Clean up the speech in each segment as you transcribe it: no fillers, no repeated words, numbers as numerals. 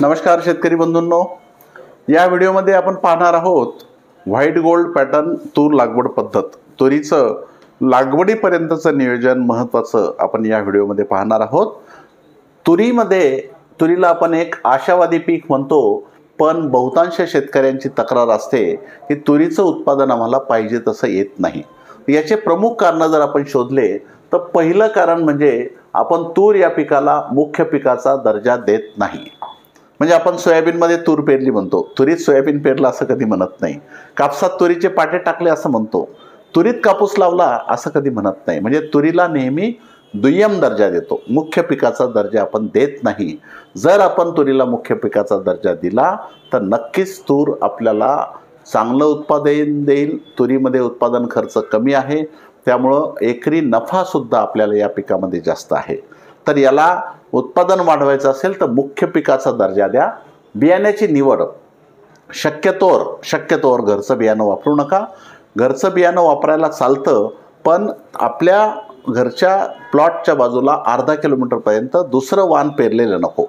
नमस्कार शेतकरी बंधूंनो, या व्हिडिओमध्ये आपण पाहणार आहोत व्हाईट गोल्ड पॅटर्न तूर लागवड पद्धत. तुरीचं लागवडीपर्यंतचं नियोजन महत्त्वाचं आपण या व्हिडिओमध्ये पाहणार आहोत. तुरीला आपण एक आशावादी पीक म्हणतो, पण बहुतांश शेतकऱ्यांची तक्रार असते की तुरीचं उत्पादन आम्हाला पाहिजे तसं येत नाही. याचे प्रमुख कारण जर आपण शोधले तर पहिलं कारण म्हणजे आपण तूर या पिकाला मुख्य पिकाचा दर्जा देत नाही. म्हणजे आपण सोयाबीनमध्ये तूर पेरली म्हणतो, तुरीत सोयाबीन पेरला असं कधी म्हणत नाही. कापसात तुरीचे पाटे टाकले असं म्हणतो, तुरीत कापूस लावला असं कधी म्हणत नाही. म्हणजे तुरीला नेहमी दुय्यम दर्जा देतो, मुख्य पिकाचा दर्जा आपण देत नाही. जर आपण तुरीला मुख्य पिकाचा दर्जा दिला तर नक्कीच तूर आपल्याला चांगलं उत्पादन देईल. तुरीमध्ये उत्पादन खर्च कमी आहे, त्यामुळं एकरी नफासुद्धा आपल्याला या पिकामध्ये जास्त आहे. तर याला उत्पादन वाढवायचं असेल तर मुख्य पिकाचा दर्जा द्या. बियाण्याची निवड शक्यतोवर घरचं बियाणं वापरू नका. घरचं बियाणं वापरायला चालतं, पण आपल्या घरच्या प्लॉटच्या बाजूला अर्धा किलोमीटरपर्यंत दुसरं वाण पेरलेलं नको.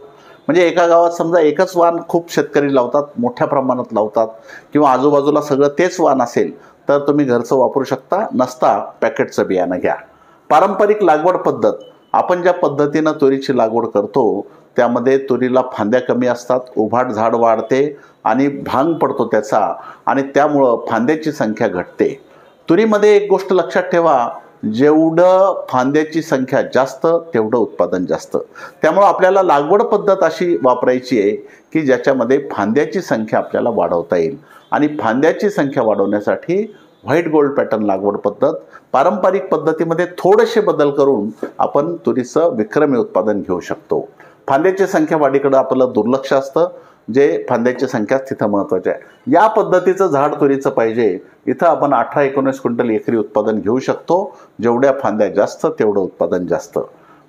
म्हणजे एका गावात समजा एकच वाण खूप शेतकरी लावतात, मोठ्या प्रमाणात लावतात, किंवा आजूबाजूला सगळं तेच वाण असेल तर तुम्ही घरचं वापरू शकता, नसता पॅकेटचं बियाणं घ्या. पारंपरिक लागवड पद्धत, आपण ज्या पद्धतीनं तुरीची लागवड करतो त्यामध्ये तुरीला फांद्या कमी असतात, उभाट झाड वाढते आणि भांग पडतो त्याचा, आणि त्यामुळं फांद्याची संख्या घटते. तुरीमध्ये एक गोष्ट लक्षात ठेवा, जेवढं फांद्याची संख्या जास्त तेवढं उत्पादन जास्त. त्यामुळं आपल्याला लागवड पद्धत अशी वापरायची आहे की ज्याच्यामध्ये फांद्याची संख्या आपल्याला वाढवता येईल. आणि फांद्याची संख्या वाढवण्यासाठी व्हाईट गोल्ड पॅटर्न लागवड पद्धत, पारंपरिक पद्धतीमध्ये थोडेसे बदल करून आपण तुरीचं विक्रमी उत्पादन घेऊ शकतो. फांद्याची संख्या वाढीकडे आपलं दुर्लक्ष असतं, जे फांद्याची संख्या तिथं महत्त्वाची आहे. या पद्धतीचं झाड तुरीचं पाहिजे, इथं आपण 18-19 क्विंटल एकरी उत्पादन घेऊ शकतो. जेवढ्या फांद्या जास्त तेवढं उत्पादन जास्त.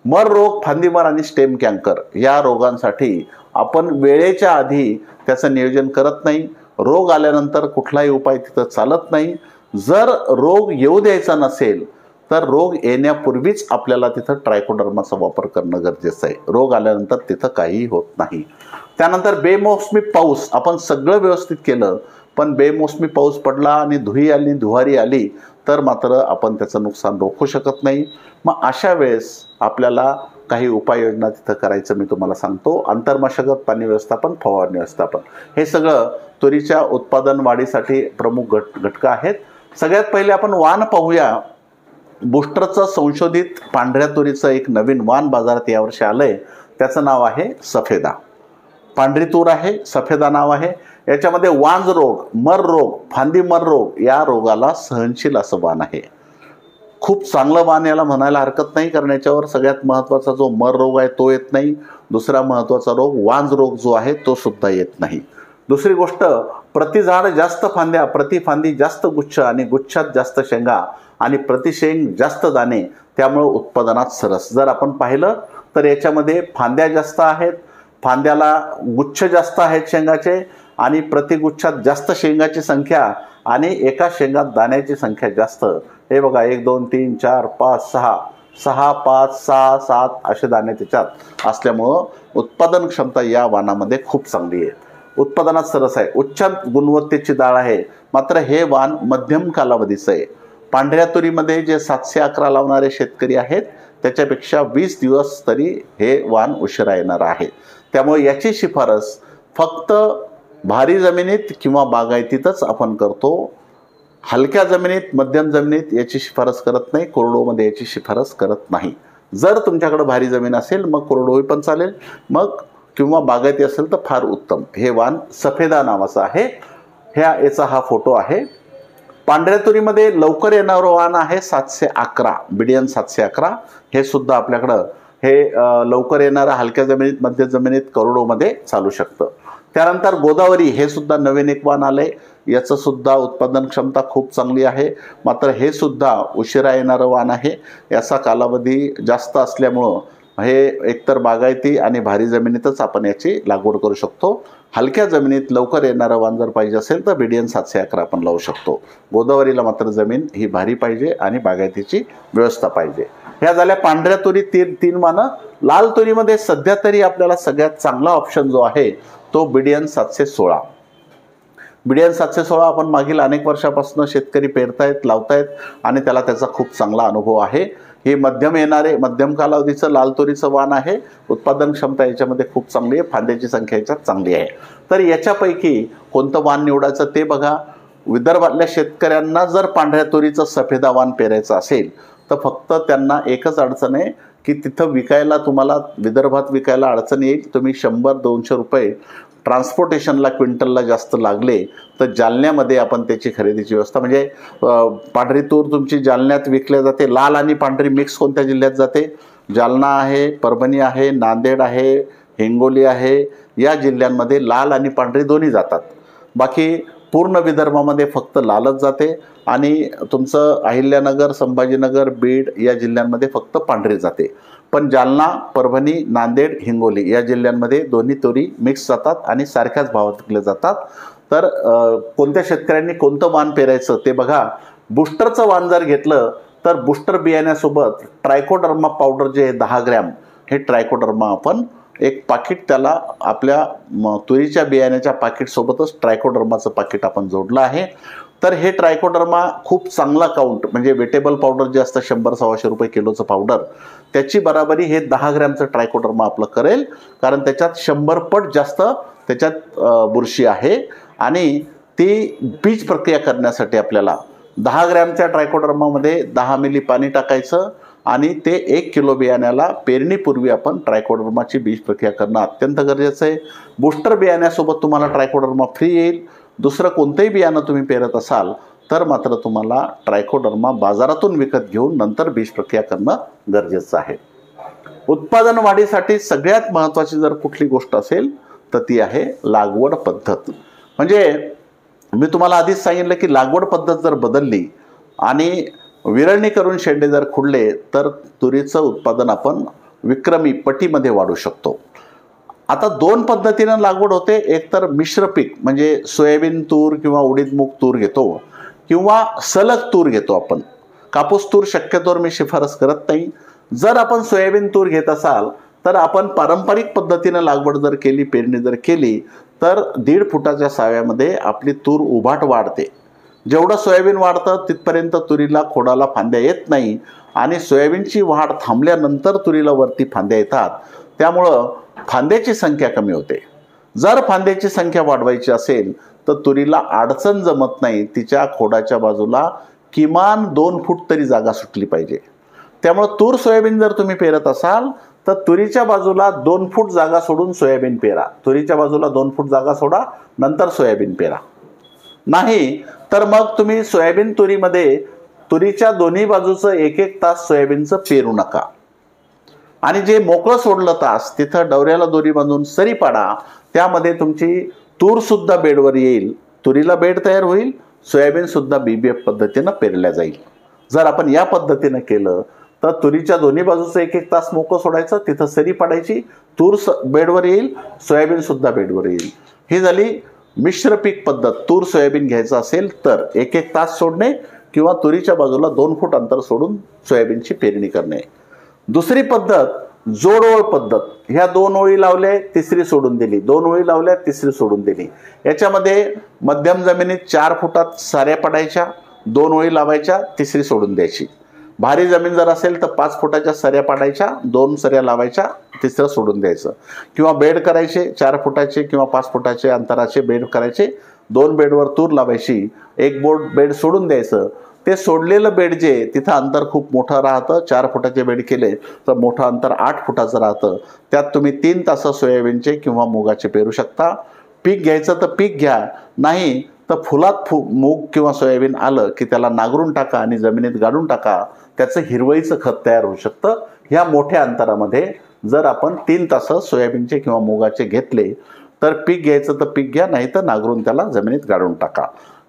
मर रोग, फांदीमर आणि स्टेम कॅन्कर या रोगांसाठी आपण वेळेच्या आधी त्याचं नियोजन करत नाही. रोग आल्यानंतर कुठलाही उपाय तिथं चालत नाही. जर रोग येऊ द्यायचा नसेल तर रोग येण्यापूर्वीच आपल्याला तिथं ट्रायकोडर्माचा वापर करणं गरजेचं आहे. रोग आल्यानंतर तिथं काहीही होत नाही. त्यानंतर बेमोसमी पाऊस, आपण सगळं व्यवस्थित केलं पण बेमोसमी पाऊस पडला आणि धुवारी आली तर मात्र आपण त्याचं नुकसान रोखू शकत नाही. मग अशा वेळेस आपल्याला काही उपाययोजना तिथं करायचं मी तुम्हाला सांगतो. अंतर्मशागत, पाणी व्यवस्थापन, फवारणी व्यवस्थापन, हे सगळं तुरीच्या उत्पादन वाढीसाठी प्रमुख घटकं आहेत. सगळ्यात पहिले आपण वाण पाहूया. बुस्टरचं संशोधित पांढऱ्या तुरीचं एक नवीन वाण बाजारात यावर्षी आलंय, त्याचं नाव आहे सफेदा. पांढरी तूर आहे, सफेदा नाव आहे. याच्यामध्ये वांज रोग, मर रोग, फांदी मर रोग या रोगाला सहनशील असं वाण आहे. खूप चांगलं वाण याला म्हणायला हरकत नाही, कारण याच्यावर सगळ्यात महत्त्वाचा जो मर रोग आहे तो येत नाही. दुसरा महत्त्वाचा रोग वांज रोग जो आहे तो सुद्धा येत नाही. दुसरी गोष्ट, प्रति झाड जास्त फांद्या, प्रति फांदी जास्त गुच्छ आणि गुच्छात जास्त शेंगा आणि प्रति शेंग जास्त दाणे, त्यामुळे उत्पादनात सरस. जर आपण पाहिलं तर याच्यामध्ये फांद्या जास्त आहेत, फांद्याला गुच्छ जास्त आहेत शेंगाचे, आणि प्रतिगुच्छात जास्त शेंगाची संख्या आणि एका शेंगात दाण्याची संख्या जास्त. हे बघा, 1 2 3 4 5 6 5 6 7 असे दाणे त्याच्यात असल्यामुळं उत्पादन क्षमता या वाणामध्ये खूप चांगली आहे. उत्पादनात सरस आहे, उच्च गुणवत्तेची डाळ आहे. मात्र हे वाण मध्यम कालावधीचं आहे. पांढऱ्या तुरीमध्ये जे 711 लावणारे शेतकरी आहेत त्याच्यापेक्षा 20 दिवस तरी हे वाण उशिरा येणार आहे. त्यामुळे याची शिफारस फक्त भारी जमिनीत किंवा बागायतीतच आपण करतो. हलक्या जमिनीत, मध्यम जमिनीत याची शिफारस करत नाही, कोरडोमध्ये याची शिफारस करत नाही. जर तुमच्याकडे भारी जमीन असेल मग कोरडोही पण चालेल, मग किंवा बागायती असेल तर फार उत्तम. हे वाण सफेदा नावाचं आहे. याचा हा फोटो आहे. पांढऱ्या तुरीमध्ये लवकर येणारं वाण आहे 711, बिडियन 711. हे सुद्धा आपल्याकडं हे लवकर येणारं हलक्या जमिनीत, मध्य जमिनीत, करोडोमध्ये चालू शकतं. त्यानंतर गोदावरी, हे सुद्धा नवीन एक वाण आलंय. याचं सुद्धा उत्पादन क्षमता खूप चांगली आहे. मात्र हे सुद्धा उशिरा येणारं वाण आहे. याचा कालावधी जास्त असल्यामुळं हे एकतर बागायती आणि भारी जमिनीतच आपण याची लागवड करू शकतो. हलक्या जमिनीत लवकर येणारं वाण जर पाहिजे असेल तर BDN 711 आपण लावू शकतो. गोदावरीला मात्र जमीन ही भारी पाहिजे आणि बागायतीची व्यवस्था पाहिजे. ह्या झाल्या पांढऱ्या तुरी तीन वाणं. लाल तुरीमध्ये सध्या तरी आपल्याला सगळ्यात चांगला ऑप्शन जो आहे तो BDN 716. BDN 716 आपण मागील अनेक वर्षापासून शेतकरी पेरतायत, लावतायत आणि त्याचा खूप चांगला अनुभव आहे. हे मध्यम कालावधीचं लाल तुरीचं वाण आहे. उत्पादन क्षमता याच्यामध्ये खूप चांगली आहे, फांद्याची संख्या याच्यात चांगली आहे. तर याच्यापैकी कोणतं वाण निवडायचं ते बघा. विदर्भातल्या शेतकऱ्यांना जर पांढऱ्या तुरीचं सफेदा वाण पेरायचं असेल तर फक्त त्यांना एकच अडचण आहे की तिथं विकायला तुम्हाला विदर्भात विकायला अडचण येईल. तुम्ही 100-200 रुपये ट्रान्सपोर्टेशनला क्विंटलला जास्त लागले तर जालन्यामध्ये आपण त्याची खरेदीची व्यवस्था, म्हणजे पांढरी तूर तुमची जालन्यात विकल्या जाते. लाल आणि पांढरी मिक्स कोणत्या जिल्ह्यात जाते? जालना आहे, परभणी आहे, नांदेड आहे, हिंगोली आहे. या जिल्ह्यांमध्ये लाल आणि पांढरी दोन्ही जातात. बाकी पूर्ण विदर्भामध्ये फक्त लालच जाते आणि तुमचं अहिल्यानगर, संभाजीनगर, बीड या जिल्ह्यांमध्ये फक्त पांढरी जाते. पण जालना, परभणी, नांदेड, हिंगोली या जिल्ह्यांमध्ये दोन्ही तुरी मिक्स जातात आणि सारख्याच भावात विकल्या जातात. तर कोणत्या शेतकऱ्यांनी कोणतं वाण पेरायचं ते बघा. बुस्टरचं वाण जर घेतलं तर बुस्टर बियाण्यासोबत ट्रायकोडर्मा पावडर जे 10 ग्रॅम हे ट्रायकोडर्मा आपण एक पाकिट त्याला आपल्या तुरीच्या बियाण्याच्या पाकिटसोबतच ट्रायकोडर्माचं पाकिट आपण जोडलं आहे. तर हे ट्रायकोडर्मा खूप चांगला काउंट, म्हणजे वेटेबल पावडर जे असतं 100-125 रुपये किलोचं पावडर, त्याची बराबरी हे 10 ग्रॅमचं ट्रायकोडर्मा आपलं करेल. कारण त्याच्यात 100 पट जास्त त्याच्यात बुरशी आहे आणि ती बीज प्रक्रिया करण्यासाठी आपल्याला 10 ग्रॅमच्या ट्रायकोडर्मामध्ये 10 मिली पाणी टाकायचं आणि ते 1 किलो बियाण्याला पेरणीपूर्वी आपण ट्रायकोडर्माची बीज प्रक्रिया करणं अत्यंत गरजेचं आहे. बुस्टर बियाण्यासोबत तुम्हाला ट्रायकोडर्मा फ्री येईल. दुसरं कोणतंही बियाणं तुम्ही पेरत असाल तर मात्र तुम्हाला ट्रायकोडर्मा बाजारातून विकत घेऊन नंतर बीज प्रक्रिया करणं गरजेचं आहे. उत्पादन वाढीसाठी सगळ्यात महत्त्वाची जर कुठली गोष्ट असेल तर ती आहे लागवड पद्धत. म्हणजे मी तुम्हाला आधीच सांगितलं की लागवड पद्धत जर बदलली आणि विरळणी करून शेंडे जर खुडले तर तुरीचं उत्पादन आपण विक्रमी पटीमध्ये वाढू शकतो. आता 2 पद्धतीनं लागवड होते. एक तर मिश्र पीक म्हणजे सोयाबीन तूर किंवा उडीद मूग तूर घेतो किंवा सलग तूर घेतो आपण. कापूस तूर शक्यतोवर मी शिफारस करत नाही. जर आपण सोयाबीन तूर घेत असाल तर आपण पारंपरिक पद्धतीनं लागवड जर केली, पेरणी जर केली तर 1.5 फुटाच्या साव्यामध्ये आपली तूर उभाट वाढते. जेवढं सोयाबीन वाढतं तिथपर्यंत तुरीला खोडाला फांद्या येत नाही आणि सोयाबीनची वाढ थांबल्यानंतर तुरीला वरती फांद्या येतात. त्यामुळं फांद्याची संख्या कमी होते. जर फांद्याची संख्या वाढवायची असेल तर तुरीला अडचण जमत नाही. तिच्या खोडाच्या बाजूला किमान 2 फूट तरी जागा सुटली पाहिजे. त्यामुळं तूर सोयाबीन जर तुम्ही पेरत असाल तर तुरीच्या बाजूला 2 फूट जागा सोडून सोयाबीन पेरा. तुरीच्या बाजूला 2 फूट जागा सोडा, नंतर सोयाबीन पेरा. नाही तर मग तुम्ही सोयाबीन तुरीमध्ये तुरीच्या दोन्ही बाजूचं 1-1 तास सोयाबीनचं पेरू नका आणि जे मोकळं सोडलं तास तिथं डवऱ्याला दोरी बांधून सरी पाडा. त्यामध्ये तुमची तूर सुद्धा बेडवर येईल, तुरीला बेड तयार होईल, सोयाबीन सुद्धा BBF पद्धतीनं पेरल्या जाईल. जर आपण या पद्धतीनं केलं तर तुरीच्या दोन्ही बाजूचं 1-1 तास मोकळं सोडायचं, तिथं सरी पाडायची, तूर बेडवर येईल, सोयाबीन सुद्धा बेडवर येईल. ही झाली मिश्र पीक पद्धत. तूर सोयाबीन घ्यायचं असेल तर 1-1 तास सोडणे किंवा तुरीच्या बाजूला 2 फूट अंतर सोडून सोयाबीनची पेरणी करणे. दुसरी पद्धत जोडओळ पद्धत. ह्या 2 ओळी लावल्या, तिसरी सोडून दिली, 2 ओळी लावल्या, तिसरी सोडून दिली. याच्यामध्ये मध्यम जमिनीत 4 फुटात साऱ्या पडायच्या, 2 ओळी लावायच्या, तिसरी सोडून द्यायची. भारी जमीन जर असेल तर 5 फुटाच्या सऱ्या पाडायच्या, 2 सऱ्या लावायच्या, तिसरं सोडून द्यायचं. किंवा बेड करायचे 4 फुटाचे किंवा 5 फुटाचे अंतराचे बेड करायचे, 2 बेडवर तूर लावायची, 1 बेड सोडून द्यायचं. ते सोडलेलं बेड जे तिथं अंतर खूप मोठं राहतं, 4 फुटाचे बेड केले तर मोठं अंतर 8 फुटाचं राहतं. त्यात तुम्ही 3 तास सोयाबीनचे किंवा मुगाचे पेरू शकता. पीक घ्यायचं तर पीक घ्या, नाही तर फुलात मूग किंवा सोयाबीन आलं की त्याला नांगरून टाका आणि जमिनीत गाडून टाका. त्याचं हिरवळीचं खत तयार होऊ शकतं. ह्या मोठ्या अंतरामध्ये जर आपण 3 तास सोयाबीनचे किंवा मुगाचे घेतले तर पीक घ्यायचं तर पीक घ्या, नाही तर नांगरून त्याला जमिनीत गाडून टाका.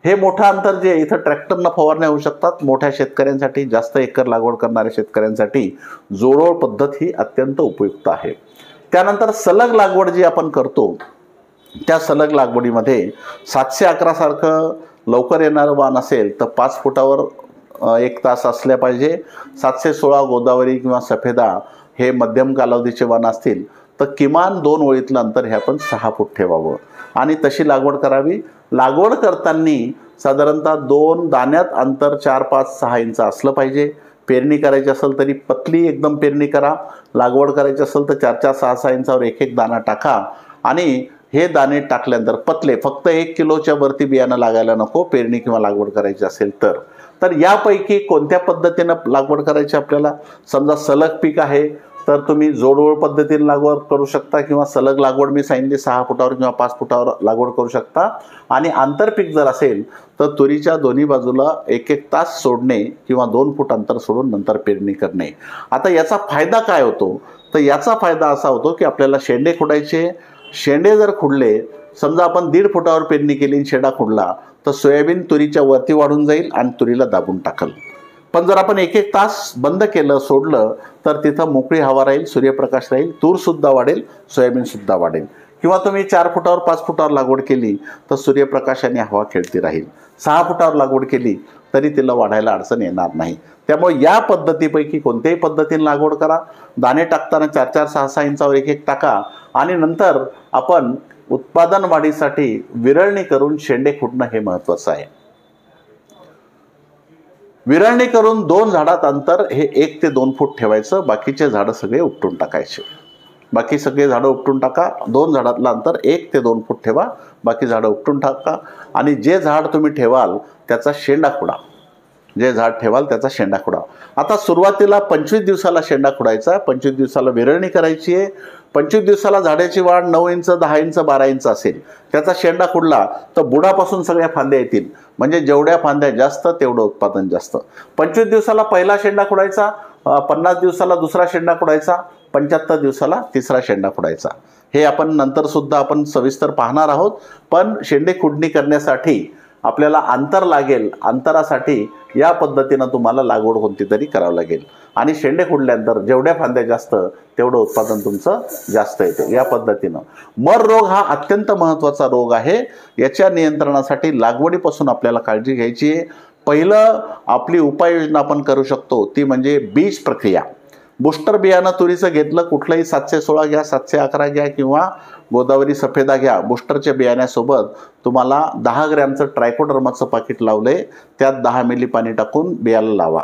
हे मोठं अंतर जे इथं ट्रॅक्टरनं फवारण्या होऊ शकतात, मोठ्या शेतकऱ्यांसाठी, जास्त एकर लागवड करणाऱ्या शेतकऱ्यांसाठी जोडोळ पद्धत ही अत्यंत उपयुक्त आहे. त्यानंतर सलग लागवड जी आपण करतो त्या सलग लागवडीमध्ये 711 सारखं लवकर येणारं वाण असेल तर 5 फुटावर 1 तास असल्या पाहिजे. 716 गोदावरी किंवा सफेदा हे मध्यम कालावधीचे वाण असतील तर किमान 2 ओळीतलं अंतर हे आपण 6 फूट ठेवावं आणि तशी लागवड करावी. लागवड करताना साधारणतः 2 दाण्यात अंतर 4, 5, 6 इंच असलं पाहिजे. पेरणी करायची असेल तरी पतली एकदम पेरणी करा. लागवड करायची असेल तर 4, 6, 6 इंचावर 1 दाणा टाका आणि हे दाणे टाकल्यानंतर पतले, फक्त 1 किलोच्या वरती बियाणं लागायला नको पेरणी किंवा लागवड करायची असेल तर यापैकी कोणत्या पद्धतीनं लागवड करायची आपल्याला. समजा सलग पीक आहे तर तुम्ही जोडओळ पद्धतीने लागवड करू शकता किंवा सलग लागवड मी सांगितली 6 फुटावर किंवा 5 फुटावर लागवड करू शकता. आणि आंतरपीक जर असेल तर तुरीच्या दोन्ही बाजूला 1-1 तास सोडणे किंवा 2 फूट अंतर सोडून नंतर पेरणी करणे. आता याचा फायदा काय होतो तर याचा फायदा असा होतो की आपल्याला शेंडे खुडायचे. शेंडे जर खुडले, समजा आपण 1.5 फुटावर पेरणी केली आणि शेंडा खुडला तर सोयाबीन तुरीच्या वरती वाढून जाईल आणि तुरीला दाबून टाकल. पण जर आपण 1-1 तास बंद केलं, सोडलं तर तिथं मोकळी हवा राहील, सूर्यप्रकाश राहील, तूरसुद्धा वाढेल, सोयाबीनसुद्धा वाढेल. किंवा तुम्ही 4 फुटावर 5 फुटावर लागवड केली तर सूर्यप्रकाशाने हवा खेळती राहील. 6 फुटावर लागवड केली तरी तिला वाढायला अडचण येणार नाही. त्यामुळे या पद्धतीपैकी कोणत्याही पद्धतीने लागवड करा. दाणे टाकताना 4-4, 6-6 इंचावर 1-1 टाका आणि नंतर आपण उत्पादन वाढीसाठी विरळणी करून शेंडे खुडणं हे महत्त्वाचं आहे. विरळणी करून 2 झाडात अंतर हे 1 ते 2 फूट ठेवायचं. बाकीचे झाडं सगळे उपटून टाकायचे. बाकी सगळे झाडं उपटून टाका. 2 झाडातलं अंतर 1 ते 2 फूट ठेवा. बाकी झाडं उपटून टाका आणि जे झाड तुम्ही ठेवाल त्याचा शेंडा खुडा. जे झाड ठेवाल त्याचा शेंडा खुडा. आता सुरुवातीला 25 दिवसाला शेंडा खुडायचा. 25 दिवसाला विरळणी करायची आहे. 25 दिवसाला झाडाची वाढ 9 इंच, 10 इंच, 12 इंच असेल. त्याचा शेंडा खुडला तर बुडापासून सगळ्या फांद्या येतील. म्हणजे जेवढ्या फांद्या जास्त तेवढं उत्पादन जास्त. 25 दिवसाला पहिला शेंडा खुडायचा, 50 दिवसाला दुसरा शेंडा खुडायचा, 75 दिवसाला तिसरा शेंडा खुडायचा. हे आपण नंतर सुद्धा आपण सविस्तर पाहणार आहोत. पण शेंडे खुडणी करण्यासाठी आपल्याला अंतर लागेल. अंतरासाठी या पद्धतीनं तुम्हाला लागवड कोणती तरी करावं लागेल आणि शेंडे खुडल्यानंतर जेवढ्या फांद्या जास्त तेवढं उत्पादन तुमचं जास्त येतं. या पद्धतीनं मर रोग हा अत्यंत महत्त्वाचा रोग आहे. याच्या नियंत्रणासाठी लागवडीपासून आपल्याला काळजी घ्यायची आहे. पहिलं आपली उपाययोजना आपण करू शकतो ती म्हणजे बीज प्रक्रिया. बुस्टर बियाणं तुरीचं घेतलं, कुठलंही 716 घ्या, 711 घ्या किंवा गोदावरी सफेदा घ्या. बुस्टरच्या बियाण्यासोबत तुम्हाला 10 ग्रॅमचं ट्रायकोडर्माचं पाकिट लावलंय, त्यात 10 मिली पाणी टाकून बियाला लावा.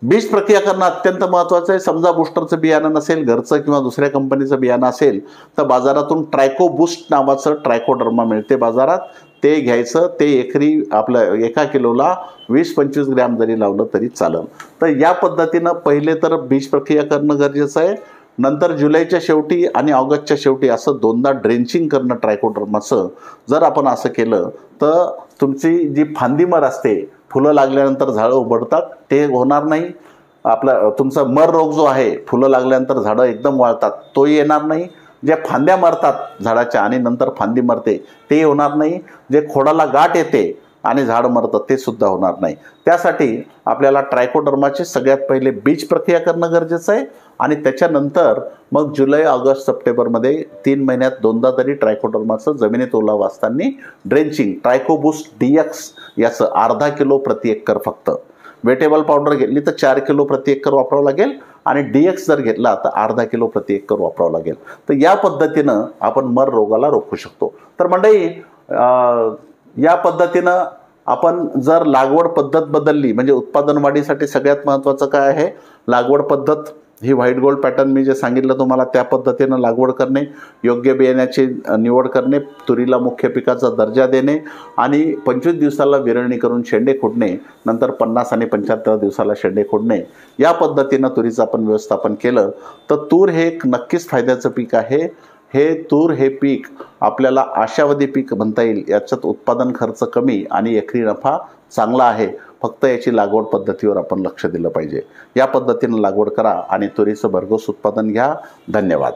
बीज प्रक्रिया करणं अत्यंत महत्त्वाचं आहे. समजा बुस्टरचं बियाणं नसेल, घरचं किंवा दुसऱ्या कंपनीचं बियाणं असेल तर बाजारातून ट्रायकोबूस्ट नावाचं ट्रायकोडर्मा मिळते बाजारात, ते घ्यायचं. ते एकरी आपलं 1 किलोला 20-25 ग्रॅम जरी लावलं तरी चालेल. तर या पद्धतीनं पहिले तर बीज प्रक्रिया करणं गरजेचं आहे. नंतर जुलैच्या शेवटी आणि ऑगस्टच्या शेवटी असं 2दा ड्रेंचिंग करणं ट्रायकोडर्माचं. जर आपण असं केलं तर तुमची जी फांदीमर असते, फुलं लागल्यानंतर झाडं उबडतात, ते होणार नाही. आपला तुमचा मर रोग जो आहे, फुलं लागल्यानंतर झाडं एकदम वाळतात, तोही येणार नाही. जे फांद्या मरतात झाडाच्या आणि नंतर फांदी मरते ते होणार नाही. जे खोडाला गाठ येते आणि झाड मरतं ते सुद्धा होणार नाही. त्यासाठी आपल्याला ट्रायकोडर्माची सगळ्यात पहिले बीज प्रक्रिया करणं गरजेचं आहे आणि त्याच्यानंतर मग जुलै, ऑगस्ट, सप्टेंबरमध्ये 3 महिन्यात 2दा तरी ट्रायकोडर्माचं जमिनीत ओलावा असताना ड्रेंचिंग ट्रायकोबूस्ट DX याचं 0.5 किलो प्रति एकर फक्त. वेटेबल पावडर घेतली तर 4 किलो प्रति एकर वापरावं लागेल आणि DX जर घेतला तर 0.5 किलो प्रति एकर वापरावं लागेल. तर या पद्धतीनं आपण मर रोगाला रोखू शकतो. तर मंडळी, या पद्धतीनं आपण जर लागवड पद्धत बदलली म्हणजे उत्पादन वाढीसाठी सगळ्यात महत्त्वाचं काय आहे, लागवड पद्धत ही व्हाईट गोल्ड पॅटर्न मी जे सांगितलं तुम्हाला त्या पद्धतीनं लागवड करणे, योग्य बियाण्याची निवड करणे, तुरीला मुख्य पिकाचा दर्जा देणे आणि 25 दिवसाला विरळणी करून शेंडे खुडणे, नंतर 50 आणि 75 दिवसाला शेंडे खुडणे. या पद्धतीनं तुरीचं आपण व्यवस्थापन केलं तर तूर हे एक नक्कीच फायद्याचं पीक आहे. तूर हे पीक आपल्याला आशावादी पीक म्हणता येईल. याच्यात उत्पादन खर्च कमी आणि एकरी नफा चांगला आहे. फक्त याची लागवड पद्धतीवर आपण लक्ष दिलं पाहिजे. या पद्धतीनं लागवड करा आणि तुरीचं भरघोस उत्पादन घ्या. धन्यवाद.